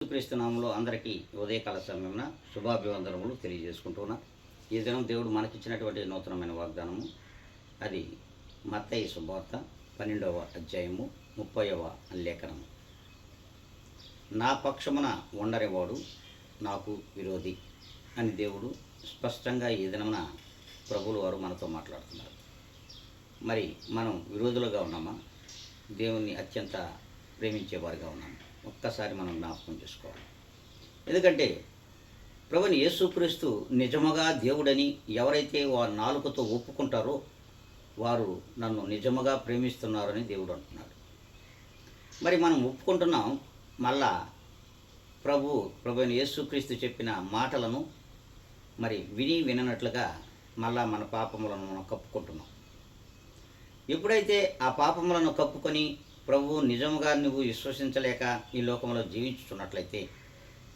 క్రీస్తు నామంలో అందరికీ ఉదయకాల సమయమున శుభాభివందనములు తెలియజేసుకుంటున్నా. ఈ దినం దేవుడు మనకిచ్చినటువంటి నూతనమైన వాగ్దానము, అది మత్తయి శుభవార్త 12వ అధ్యాయము 30వ లేఖనము. నా పక్షమున ఉండరేవాడు నాకు విరోధి అని దేవుడు స్పష్టంగా ఈ దినమున ప్రభువుల వారు మనతో మాట్లాడుతున్నారు. మరి మనం విరోధులుగా ఉన్నామా? దేవుణ్ణి అత్యంత ప్రేమించేవారుగా ఉన్నాము? ఒక్కసారి మనం జ్ఞాపకం చేసుకోవాలి. ఎందుకంటే ప్రభుని యేసుక్రీస్తు నిజముగా దేవుడని ఎవరైతే వారి నాలుకతో ఒప్పుకుంటారో వారు నన్ను నిజముగా ప్రేమిస్తున్నారని దేవుడు అంటున్నాడు. మరి మనం ఒప్పుకుంటున్నాం, మళ్ళా ప్రభుని యేసుక్రీస్తు చెప్పిన మాటలను మరి విననట్లుగా మళ్ళా మన పాపములను మనం కప్పుకుంటున్నాం. ఎప్పుడైతే ఆ పాపములను కప్పుకొని ప్రభువు నిజముగా నువ్వు విశ్వసించలేక ఈ లోకంలో జీవించుతున్నట్లయితే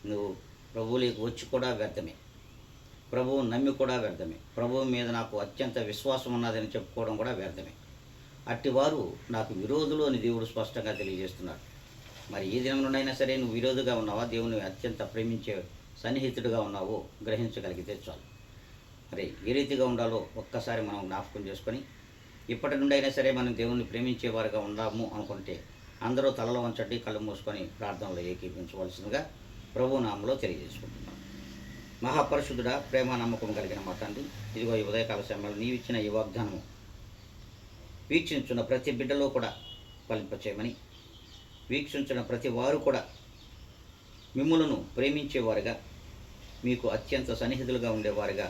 నువ్వు ప్రభువులోకి వచ్చి కూడా వ్యర్థమే, ప్రభువు నమ్మి కూడా వ్యర్థమే, ప్రభువు మీద నాకు అత్యంత విశ్వాసం ఉన్నదని చెప్పుకోవడం కూడా వ్యర్థమే. అట్టివారు నాకు విరోధులు అని దేవుడు స్పష్టంగా తెలియజేస్తున్నాడు. మరి ఈ దినం నుండైనా సరే నువ్వు విరోధిగా ఉన్నావా, దేవుని అత్యంత ప్రేమించే సన్నిహితుడిగా ఉన్నావో గ్రహించగలిగితే చాలు. మరి ఏ రీతిగా ఉండాలో ఒక్కసారి మనం జ్ఞాపకం చేసుకొని ఇప్పటి నుండి అయినా సరే మనం దేవుణ్ణి ప్రేమించేవారుగా ఉండాము అనుకుంటే అందరూ తలలో వంచండి, కళ్ళు మూసుకొని ప్రార్థనలో ఏకీపించవలసిందిగా ప్రభు నామంలో తెలియజేసుకుంటున్నాం. మహాపరిశుద్ధుడా, ప్రేమ నమ్మకం కలిగిన మా తండ్రి, ఇదిగో ఈ ఉదయకాల సమయంలో నీవిచ్చిన ఈ వాగ్దానము వీక్షించున్న ప్రతి బిడ్డలో కూడా ఫలింపచేయమని, వీక్షించిన ప్రతి వారు కూడా మిమ్ములను ప్రేమించేవారుగా, మీకు అత్యంత సన్నిహితులుగా ఉండేవారుగా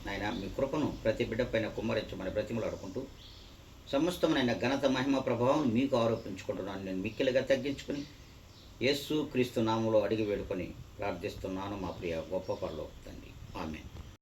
నాయన మీ కృపను ప్రతి బిడ్డ పైన కుమ్మరించమని బ్రతిమలాడుకుంటూ సమస్తమైన ఘనత మహిమ ప్రభావం మీకు ఆరోపించుకుంటున్నాను. నేను మిక్కిలిగా తగ్గించుకుని యేసు క్రీస్తు నామములో అడిగి వేడుకొని ప్రార్థిస్తున్నాను మా ప్రియ గొప్ప పరలోక తండ్రి. ఆమేన్.